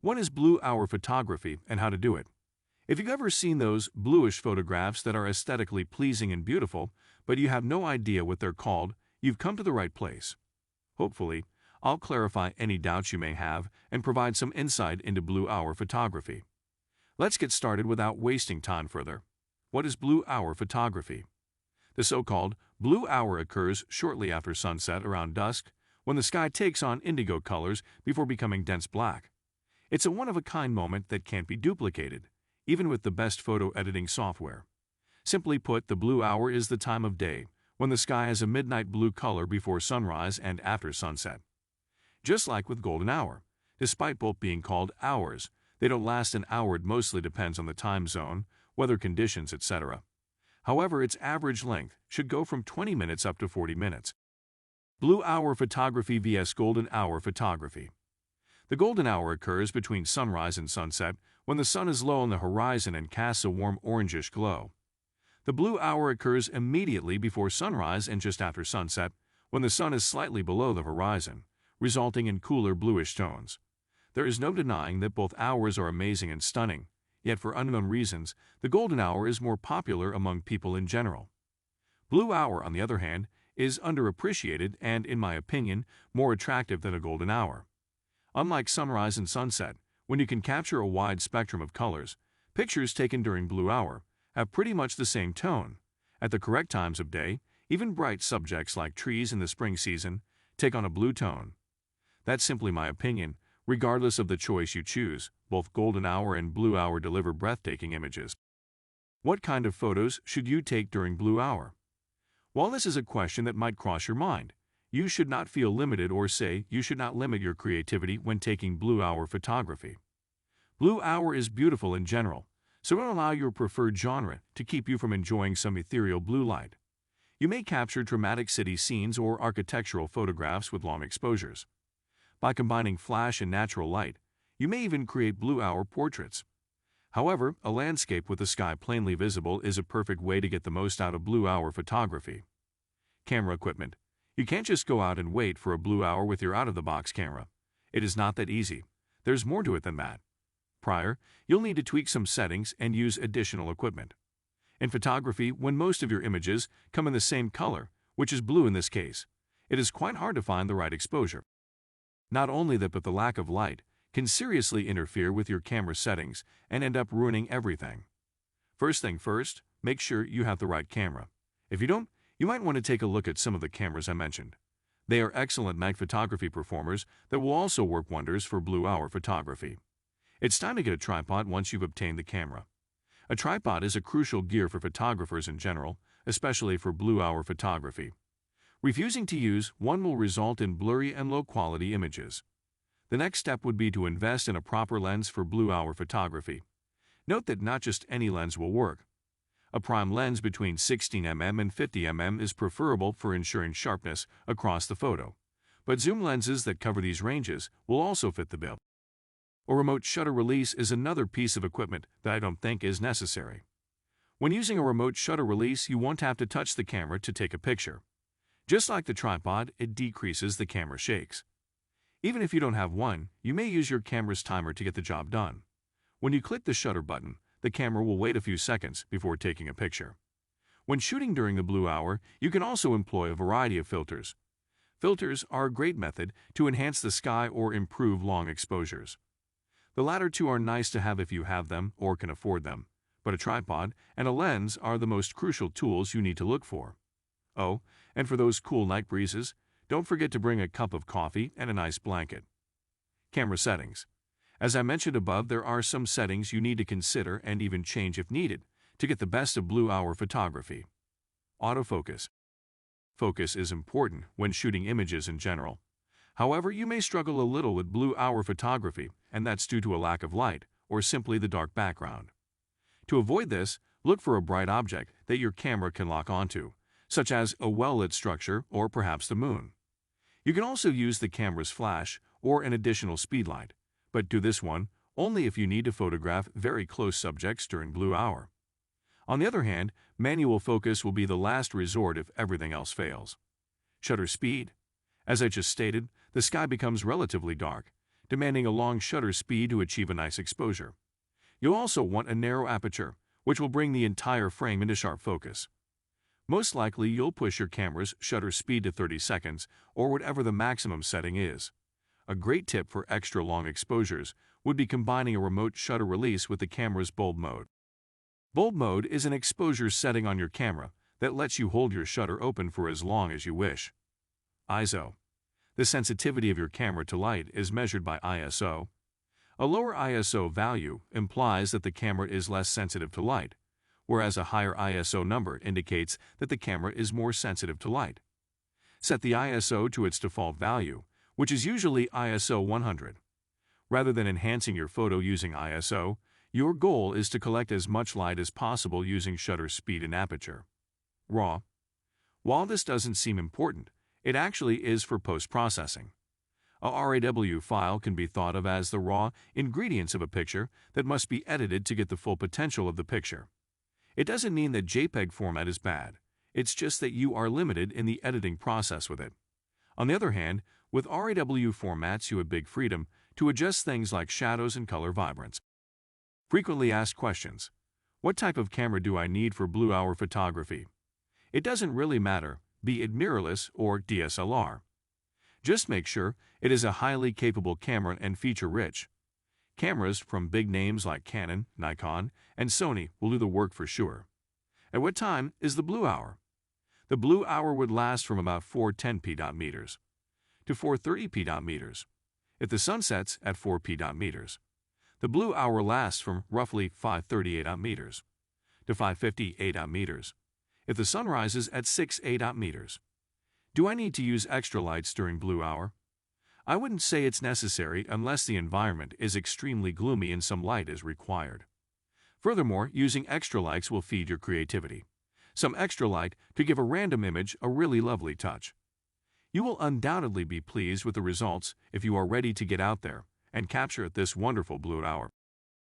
What is blue hour photography and how to do it? If you've ever seen those bluish photographs that are aesthetically pleasing and beautiful, but you have no idea what they're called, you've come to the right place. Hopefully, I'll clarify any doubts you may have and provide some insight into blue hour photography. Let's get started without wasting time further. What is blue hour photography? The so-called blue hour occurs shortly after sunset around dusk, when the sky takes on indigo colors before becoming dense black. It's a one-of-a-kind moment that can't be duplicated, even with the best photo editing software. Simply put, the blue hour is the time of day when the sky has a midnight blue color before sunrise and after sunset. Just like with golden hour, despite both being called hours, they don't last an hour. It mostly depends on the time zone, weather conditions, etc. However, its average length should go from 20 minutes up to 40 minutes. Blue hour photography vs. golden hour photography. The golden hour occurs between sunrise and sunset when the sun is low on the horizon and casts a warm orangish glow. The blue hour occurs immediately before sunrise and just after sunset when the sun is slightly below the horizon, resulting in cooler bluish tones. There is no denying that both hours are amazing and stunning, yet for unknown reasons, the golden hour is more popular among people in general. Blue hour, on the other hand, is underappreciated and, in my opinion, more attractive than a golden hour. Unlike sunrise and sunset, when you can capture a wide spectrum of colors, pictures taken during blue hour have pretty much the same tone. At the correct times of day, even bright subjects like trees in the spring season take on a blue tone. That's simply my opinion. Regardless of the choice you choose, both golden hour and blue hour deliver breathtaking images. What kind of photos should you take during blue hour? While this is a question that might cross your mind, you should not feel limited, or say you should not limit your creativity when taking blue hour photography. Blue hour is beautiful in general, so don't allow your preferred genre to keep you from enjoying some ethereal blue light. You may capture dramatic city scenes or architectural photographs with long exposures. By combining flash and natural light, you may even create blue hour portraits. However, a landscape with the sky plainly visible is a perfect way to get the most out of blue hour photography. Camera equipment. You can't just go out and wait for a blue hour with your out-of-the-box camera. It is not that easy. There's more to it than that. Prior, you'll need to tweak some settings and use additional equipment. In photography, when most of your images come in the same color, which is blue in this case, it is quite hard to find the right exposure. Not only that, but the lack of light can seriously interfere with your camera settings and end up ruining everything. First thing first, make sure you have the right camera. If you don't, you might want to take a look at some of the cameras I mentioned. They are excellent night photography performers that will also work wonders for blue hour photography. It's time to get a tripod once you've obtained the camera. A tripod is a crucial gear for photographers in general, especially for blue hour photography. Refusing to use one will result in blurry and low-quality images. The next step would be to invest in a proper lens for blue hour photography. Note that not just any lens will work. A prime lens between 16mm and 50mm is preferable for ensuring sharpness across the photo, but zoom lenses that cover these ranges will also fit the bill. A remote shutter release is another piece of equipment that I don't think is necessary. When using a remote shutter release, you won't have to touch the camera to take a picture. Just like the tripod, it decreases the camera shakes. Even if you don't have one, you may use your camera's timer to get the job done. When you click the shutter button, the camera will wait a few seconds before taking a picture. When shooting during the blue hour, you can also employ a variety of filters. Filters are a great method to enhance the sky or improve long exposures. The latter two are nice to have if you have them or can afford them, but a tripod and a lens are the most crucial tools you need to look for. Oh, and for those cool night breezes, don't forget to bring a cup of coffee and a nice blanket. Camera settings. As I mentioned above, there are some settings you need to consider and even change if needed to get the best of blue hour photography. Autofocus. Focus is important when shooting images in general. However, you may struggle a little with blue hour photography, and that's due to a lack of light or simply the dark background. To avoid this, look for a bright object that your camera can lock onto, such as a well-lit structure or perhaps the moon. You can also use the camera's flash or an additional speedlight, but do this one only if you need to photograph very close subjects during blue hour. On the other hand, manual focus will be the last resort if everything else fails. Shutter speed. As I just stated, the sky becomes relatively dark, demanding a long shutter speed to achieve a nice exposure. You'll also want a narrow aperture, which will bring the entire frame into sharp focus. Most likely, you'll push your camera's shutter speed to 30 seconds or whatever the maximum setting is. A great tip for extra long exposures would be combining a remote shutter release with the camera's bulb mode. Bulb mode is an exposure setting on your camera that lets you hold your shutter open for as long as you wish. ISO. The sensitivity of your camera to light is measured by ISO. A lower ISO value implies that the camera is less sensitive to light, whereas a higher ISO number indicates that the camera is more sensitive to light. Set the ISO to its default value, which is usually ISO 100. Rather than enhancing your photo using ISO, your goal is to collect as much light as possible using shutter speed and aperture. RAW. While this doesn't seem important, it actually is for post-processing. A RAW file can be thought of as the raw ingredients of a picture that must be edited to get the full potential of the picture. It doesn't mean that JPEG format is bad. It's just that you are limited in the editing process with it. On the other hand, with RAW formats you have big freedom to adjust things like shadows and color vibrance. Frequently asked questions. What type of camera do I need for blue hour photography? It doesn't really matter, be it mirrorless or DSLR. Just make sure it is a highly capable camera and feature-rich. Cameras from big names like Canon, Nikon, and Sony will do the work for sure. At what time is the blue hour? The blue hour would last from about 4:10 p.m. to 4:30 p.m. if the sun sets at 4 p.m. The blue hour lasts from roughly 5:38 am to 5:58 am if the sun rises at 6:08 am. Do I need to use extra lights during blue hour? I wouldn't say it's necessary unless the environment is extremely gloomy and some light is required. Furthermore, using extra lights will feed your creativity. Some extra light to give a random image a really lovely touch. You will undoubtedly be pleased with the results if you are ready to get out there and capture this wonderful blue hour.